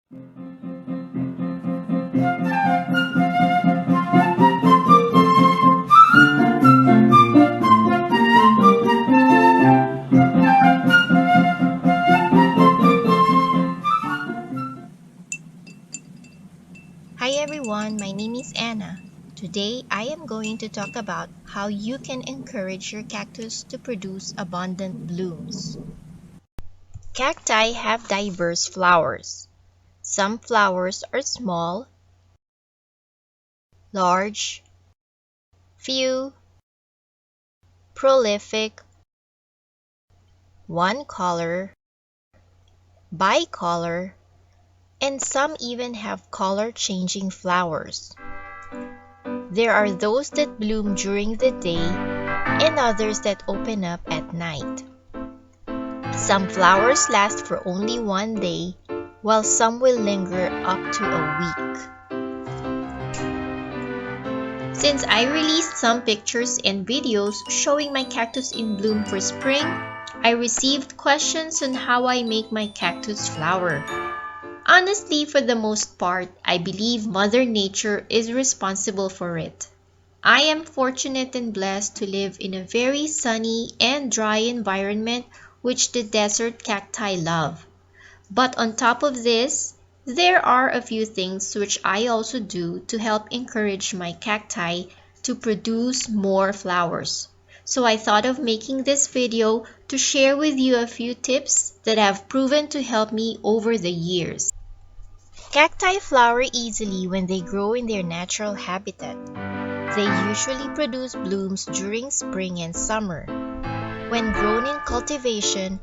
Hi everyone, my name is Anna. Today I am going to talk about how you can encourage your cactus to produce abundant blooms. Cacti have diverse flowers. Some flowers are small, large, few, prolific, one color, bicolor, and some even have color-changing flowers. There are those that bloom during the day and others that open up at night. Some flowers last for only one day, while some will linger up to a week. Since I released some pictures and videos showing my cactus in bloom for spring, I received questions on how I make my cactus flower. Honestly, for the most part, I believe Mother Nature is responsible for it. I am fortunate and blessed to live in a very sunny and dry environment which the desert cacti love. But on top of this, there are a few things which I also do to help encourage my cacti to produce more flowers. So I thought of making this video to share with you a few tips that have proven to help me over the years. Cacti flower easily when they grow in their natural habitat. They usually produce blooms during spring and summer. When grown in cultivation,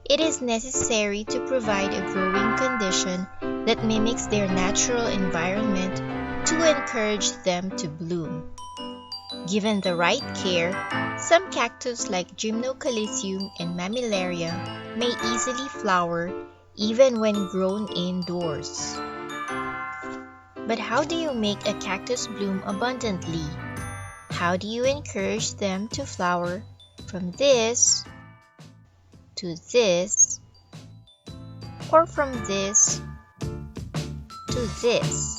it is necessary to provide a growing condition that mimics their natural environment to encourage them to bloom. Given the right care, some cactus like Gymnocalycium and Mammillaria may easily flower even when grown indoors. But how do you make a cactus bloom abundantly? How do you encourage them to flower from this to this, or from this to this?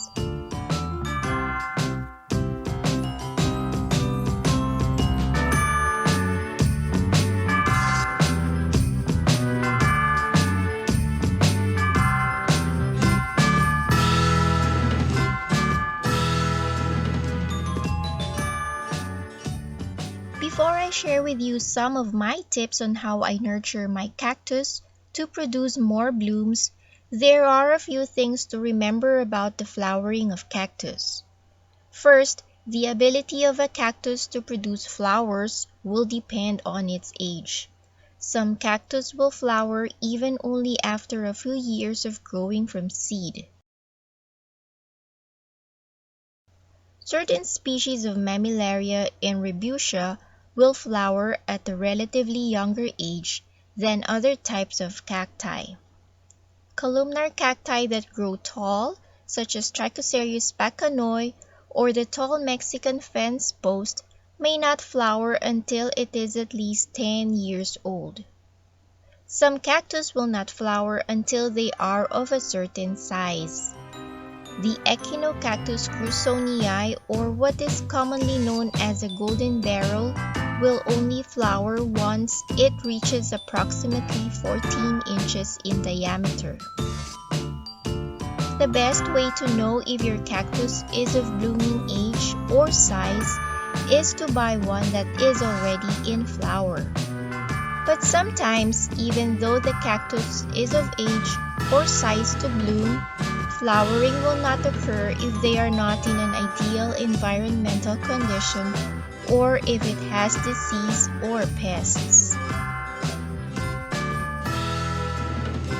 Before I share with you some of my tips on how I nurture my cactus to produce more blooms, there are a few things to remember about the flowering of cactus. First, the ability of a cactus to produce flowers will depend on its age. Some cactus will flower even only after a few years of growing from seed. Certain species of Mammillaria and Rebutia will flower at a relatively younger age than other types of cacti. Columnar cacti that grow tall, such as Trichocereus bacanoi or the tall Mexican fence post, may not flower until it is at least 10 years old. Some cactus will not flower until they are of a certain size. The Echinocactus grusonii, or what is commonly known as a golden barrel, will only flower once it reaches approximately 14 inches in diameter. The best way to know if your cactus is of blooming age or size is to buy one that is already in flower. But sometimes, even though the cactus is of age or size to bloom, flowering will not occur if they are not in an ideal environmental condition or if it has disease or pests.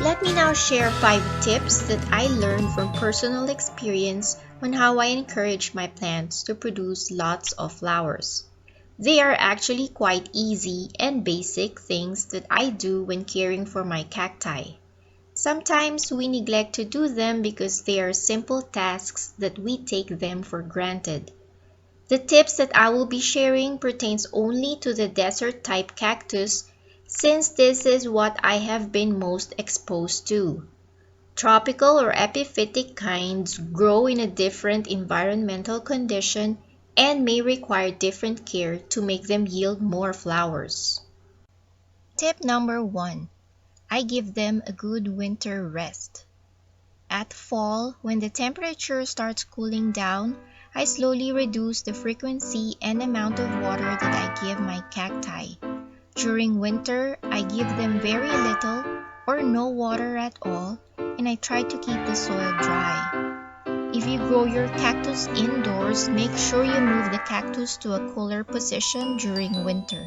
Let me now share 5 tips that I learned from personal experience on how I encourage my plants to produce lots of flowers. They are actually quite easy and basic things that I do when caring for my cacti. Sometimes we neglect to do them because they are simple tasks that we take them for granted. The tips that I will be sharing pertains only to the desert type cactus since this is what I have been most exposed to. Tropical or epiphytic kinds grow in a different environmental condition and may require different care to make them yield more flowers. Tip number 1. I give them a good winter rest. At fall, when the temperature starts cooling down, I slowly reduce the frequency and amount of water that I give my cacti. During winter, I give them very little or no water at all, and I try to keep the soil dry. If you grow your cactus indoors, make sure you move the cactus to a cooler position during winter.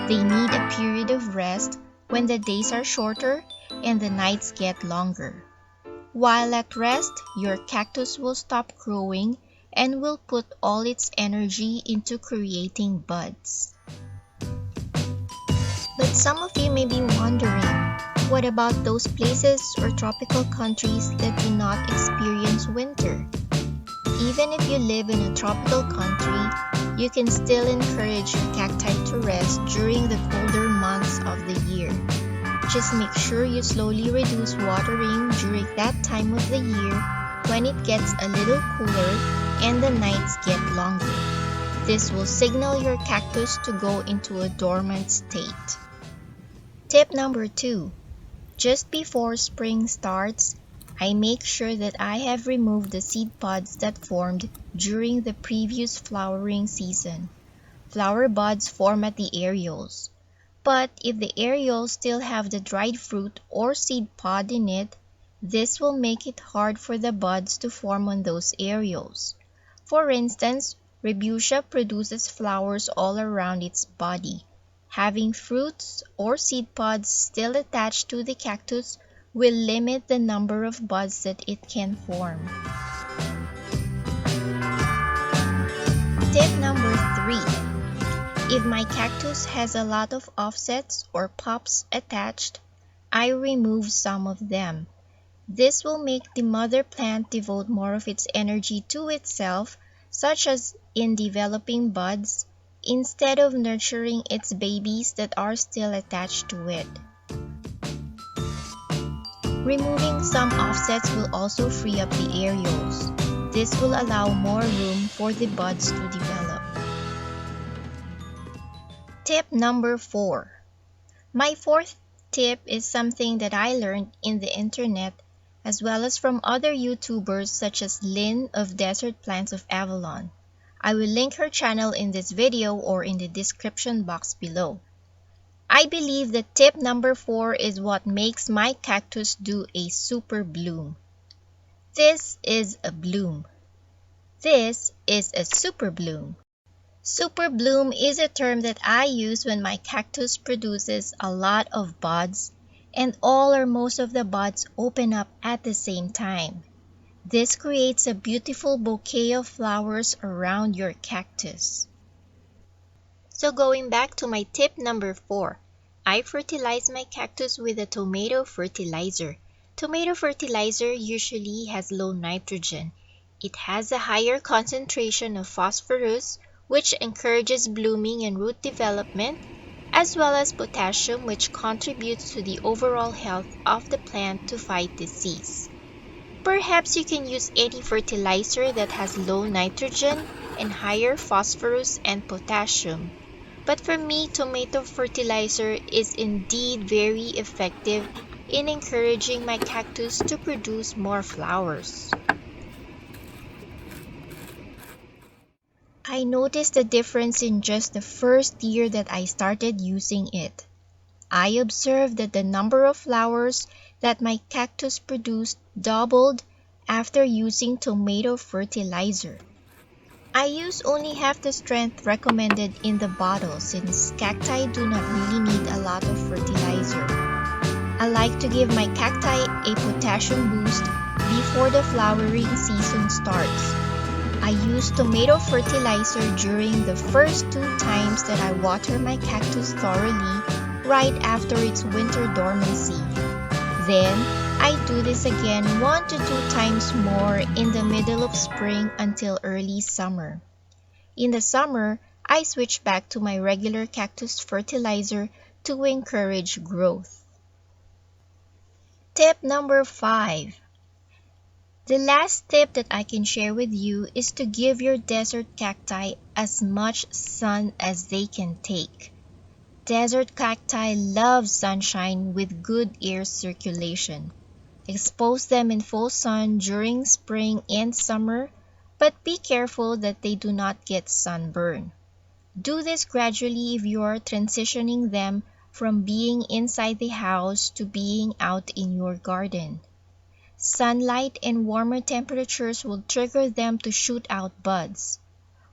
They need a period of rest when the days are shorter and the nights get longer. While at rest, your cactus will stop growing and will put all its energy into creating buds. But some of you may be wondering, what about those places or tropical countries that do not experience winter? Even if you live in a tropical country, you can still encourage your cacti to rest during the colder months of the year. Just make sure you slowly reduce watering during that time of the year when it gets a little cooler and the nights get longer. This will signal your cactus to go into a dormant state. Tip number 2. Just before spring starts, I make sure that I have removed the seed pods that formed during the previous flowering season. Flower buds form at the areoles. But if the areoles still have the dried fruit or seed pod in it, this will make it hard for the buds to form on those areoles. For instance, Rebutia produces flowers all around its body. Having fruits or seed pods still attached to the cactus will limit the number of buds that it can form. Tip number 3. If my cactus has a lot of offsets or pops attached, I remove some of them. This will make the mother plant devote more of its energy to itself, such as in developing buds, instead of nurturing its babies that are still attached to it. Removing some offsets will also free up the areoles. This will allow more room for the buds to develop. Tip number 4. My fourth tip is something that I learned in the internet as well as from other YouTubers such as Lynn of Desert Plants of Avalon. I will link her channel in this video or in the description box below. I believe that tip number 4 is what makes my cactus do a super bloom. This is a bloom. This is a super bloom. Super bloom is a term that I use when my cactus produces a lot of buds and all or most of the buds open up at the same time. This creates a beautiful bouquet of flowers around your cactus. So going back to my tip number 4, I fertilize my cactus with a tomato fertilizer. Tomato fertilizer usually has low nitrogen. It has a higher concentration of phosphorus, which encourages blooming and root development, as well as potassium, which contributes to the overall health of the plant to fight disease. Perhaps you can use any fertilizer that has low nitrogen and higher phosphorus and potassium. But for me, tomato fertilizer is indeed very effective in encouraging my cactus to produce more flowers. I noticed the difference in just the first year that I started using it. I observed that the number of flowers that my cactus produced doubled after using tomato fertilizer. I use only half the strength recommended in the bottle since cacti do not really need a lot of fertilizer. I like to give my cacti a potassium boost before the flowering season starts. I use tomato fertilizer during the first 2 times that I water my cactus thoroughly right after its winter dormancy. Then, I do this again 1 to 2 times more in the middle of spring until early summer. In the summer, I switch back to my regular cactus fertilizer to encourage growth. Tip number 5. The last tip that I can share with you is to give your desert cacti as much sun as they can take. Desert cacti love sunshine with good air circulation. Expose them in full sun during spring and summer, but be careful that they do not get sunburn. Do this gradually if you are transitioning them from being inside the house to being out in your garden. Sunlight and warmer temperatures will trigger them to shoot out buds.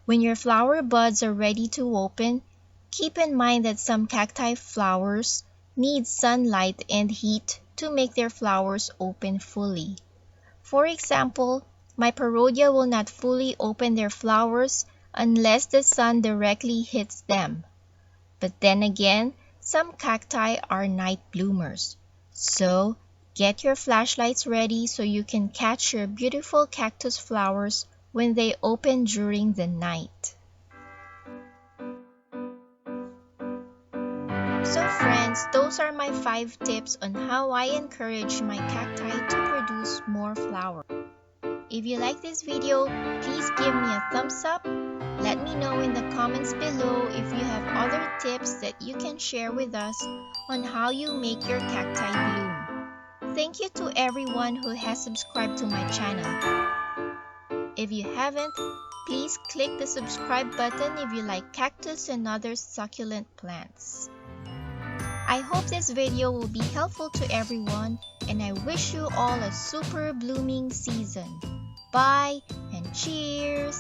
When your flower buds are ready to open, keep in mind that some cacti flowers need sunlight and heat to make their flowers open fully. For example, my parodia will not fully open their flowers unless the sun directly hits them. But then again, some cacti are night bloomers. So, get your flashlights ready so you can catch your beautiful cactus flowers when they open during the night. So friends, those are my 5 tips on how I encourage my cacti to produce more flowers. If you like this video, please give me a thumbs up. Let me know in the comments below if you have other tips that you can share with us on how you make your cacti bloom. Thank you to everyone who has subscribed to my channel. If you haven't, please click the subscribe button if you like cactus and other succulent plants. I hope this video will be helpful to everyone, and I wish you all a super blooming season. Bye and cheers!